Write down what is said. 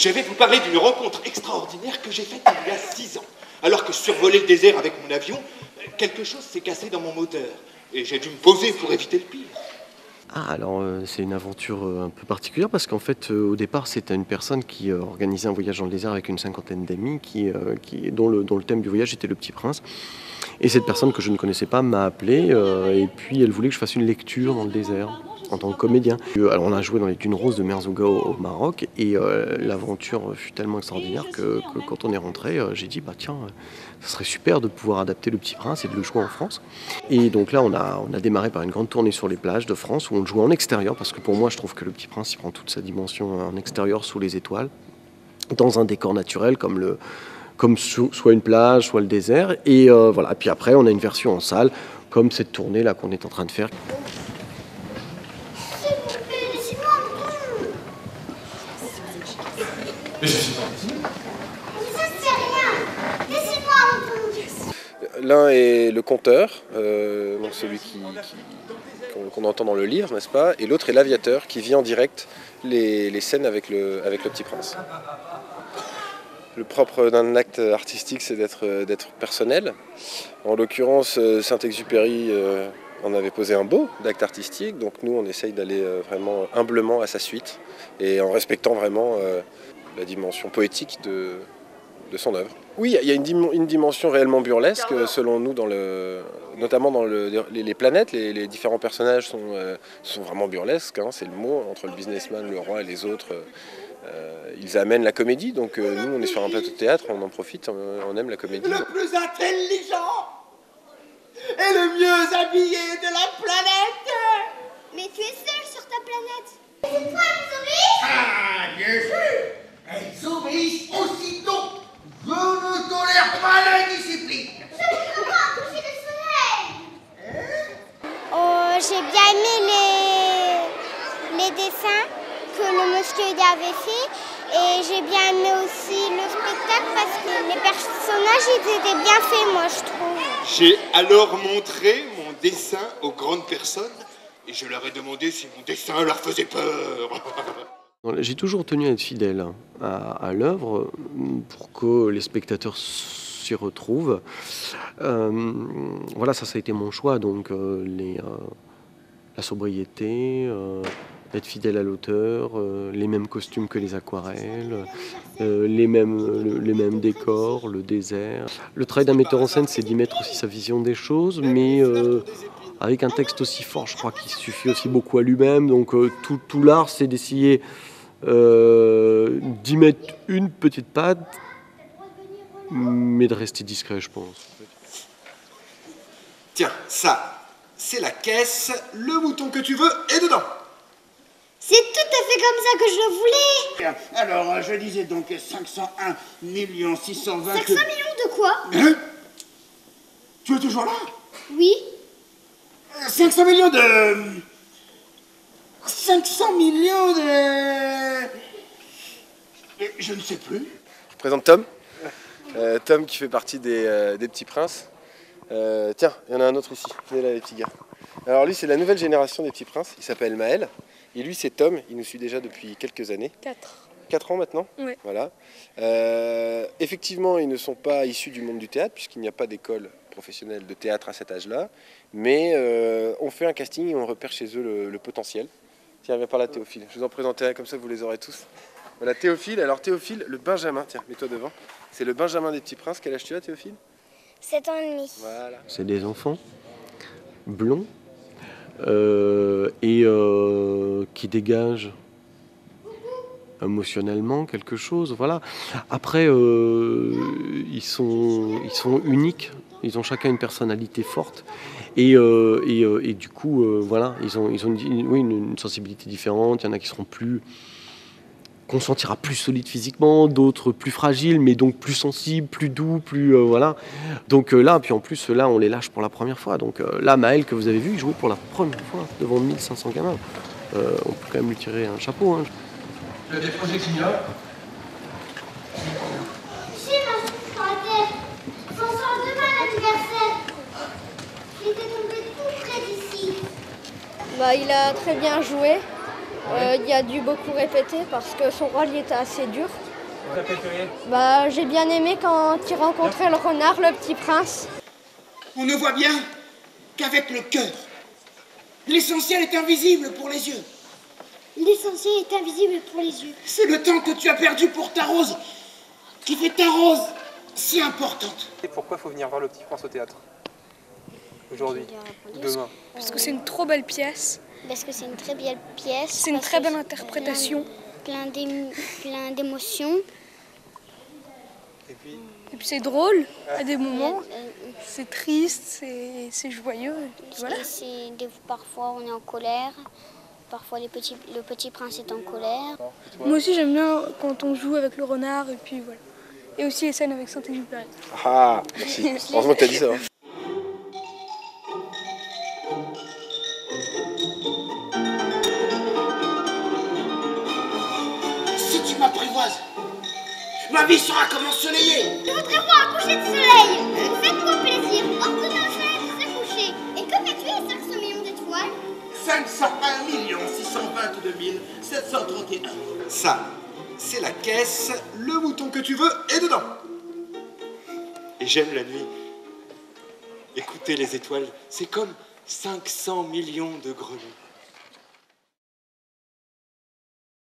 Je vais vous parler d'une rencontre extraordinaire que j'ai faite il y a 6 ans. Alors que je survolais le désert avec mon avion, quelque chose s'est cassé dans mon moteur. Et j'ai dû me poser pour éviter le pire. Ah, alors c'est une aventure un peu particulière parce qu'en fait au départ c'était une personne qui organisait un voyage dans le désert avec une cinquantaine d'amis dont le thème du voyage était le Petit Prince. Et cette personne que je ne connaissais pas m'a appelé et puis elle voulait que je fasse une lecture dans le désert en tant que comédien. Alors on a joué dans les dunes roses de Merzouga au Maroc et l'aventure fut tellement extraordinaire que quand on est rentré, j'ai dit bah tiens, ça serait super de pouvoir adapter le Petit Prince et de le jouer en France. Et donc là on a démarré par une grande tournée sur les plages de France où on le jouait en extérieur parce que pour moi je trouve que le Petit Prince il prend toute sa dimension en extérieur sous les étoiles, dans un décor naturel comme soit une plage, soit le désert. Et voilà. Puis après, on a une version en salle, comme cette tournée là qu'on est en train de faire. L'un est le conteur, donc celui qu'on entend dans le livre, n'est-ce pas? Et l'autre est l'aviateur qui vit en direct les scènes avec le Petit Prince. Le propre d'un acte artistique, c'est d'être personnel. En l'occurrence, Saint-Exupéry en avait posé un beau d'acte artistique, donc nous on essaye d'aller vraiment humblement à sa suite et en respectant vraiment la dimension poétique de son œuvre. Oui, il y a une dimension réellement burlesque, selon nous, notamment dans les planètes. Les différents personnages sont vraiment burlesques, hein, c'est le mot, entre le businessman, le roi et les autres. Ils amènent la comédie, donc nous on est sur un plateau de théâtre, on en profite, on aime la comédie. Le plus intelligent et le mieux habillé de la planète. Mais tu es seul sur ta planète. C'est toi, elles obéissent? Ah, bien sûr. Elles obéissent aussitôt. Je ne tolère pas l'indiscipline. Je peux comment toucher le soleil? Oh, j'ai bien aimé les dessins que le monsieur avait fait. Et j'ai bien aimé aussi le spectacle parce que les personnages ils étaient bien faits, moi je trouve. J'ai alors montré mon dessin aux grandes personnes et je leur ai demandé si mon dessin leur faisait peur. J'ai toujours tenu à être fidèle à l'œuvre pour que les spectateurs s'y retrouvent. Voilà, ça a été mon choix, donc la sobriété, être fidèle à l'auteur, les mêmes costumes que les aquarelles, les mêmes décors, le désert. Le travail d'un metteur en scène, c'est d'y mettre aussi sa vision des choses, mais avec un texte aussi fort, je crois qu'il suffit aussi beaucoup à lui-même. Donc tout l'art, c'est d'essayer d'y mettre une petite patte, mais de rester discret, je pense. Tiens, ça, c'est la caisse, le bouton que tu veux est dedans. C'est tout à fait comme ça que je le voulais. Alors, je disais donc 501 620... 500 millions de quoi? Hein? Tu es toujours là? Oui. 500 millions de... 500 millions de... Je ne sais plus. Je présente Tom. Tom qui fait partie des Petits Princes. Tiens, il y en a un autre ici. Venez là les petits gars. Alors lui, c'est la nouvelle génération des Petits Princes. Il s'appelle Maël. Et lui, c'est Tom. Il nous suit déjà depuis quelques années. 4 ans maintenant. Oui. Voilà. Effectivement, ils ne sont pas issus du monde du théâtre, puisqu'il n'y a pas d'école professionnelle de théâtre à cet âge-là. Mais on fait un casting et on repère chez eux le potentiel. Tiens, viens par là, Théophile. Je vous en présenterai un, comme ça vous les aurez tous. Voilà, Théophile. Alors Théophile, le Benjamin. Tiens, mets-toi devant. C'est le Benjamin des Petits Princes. Quel âge tu as, Théophile? 7 ans et demi. Voilà. C'est des enfants blonds qui dégagent émotionnellement quelque chose. Voilà. Après, ils sont uniques. Ils ont chacun une personnalité forte et du coup, voilà, ils ont une sensibilité différente. Il y en a qui seront qu'on sentira plus solide physiquement, d'autres plus fragiles, mais donc plus sensibles, plus doux, plus voilà. Donc là, puis en plus là, on les lâche pour la première fois. Donc là, Maël que vous avez vu, il jouait pour la première fois devant 1500 gamins. On peut quand même lui tirer un chapeau. Hein. Tu as des projets clignotants? J'ai ma secrétaire. Son soir demain l'anniversaire. Il était tombé tout près d'ici. Bah, il a très bien joué. Il a dû beaucoup répéter parce que son rôle il était assez dur. T'as préféré? Bah, j'ai bien aimé quand il rencontrait le renard, le petit prince. On ne voit bien qu'avec le cœur. L'essentiel est invisible pour les yeux. L'essentiel est invisible pour les yeux. C'est le temps que tu as perdu pour ta rose qui fait ta rose si importante. Et pourquoi faut venir voir le Petit Prince au théâtre? Aujourd'hui, demain. Parce que c'est une trop belle pièce. Parce que c'est une très belle pièce. C'est une très belle interprétation. Plein d'émotions. Et puis, Et puis c'est drôle à des moments. C'est triste, c'est joyeux. Voilà. Parfois on est en colère. Parfois le petit prince est en colère. Moi aussi j'aime bien quand on joue avec le renard et puis voilà. Et aussi les scènes avec Saint-Exupéry. Ah, merci. Heureusement que t'as dit ça. Hein. Si tu m'apprivoises, ma vie sera comme ensoleillée. Je voudrais voir un coucher de soleil. Faites-moi plaisir. Ordonnez au soleil de se coucher. Et que fais-tu les 500 millions d'étoiles? 501 622 731. Ça, c'est la caisse, le mouton que tu veux est dedans. Et j'aime la nuit. Écoutez les étoiles, c'est comme 500 millions de grenouilles.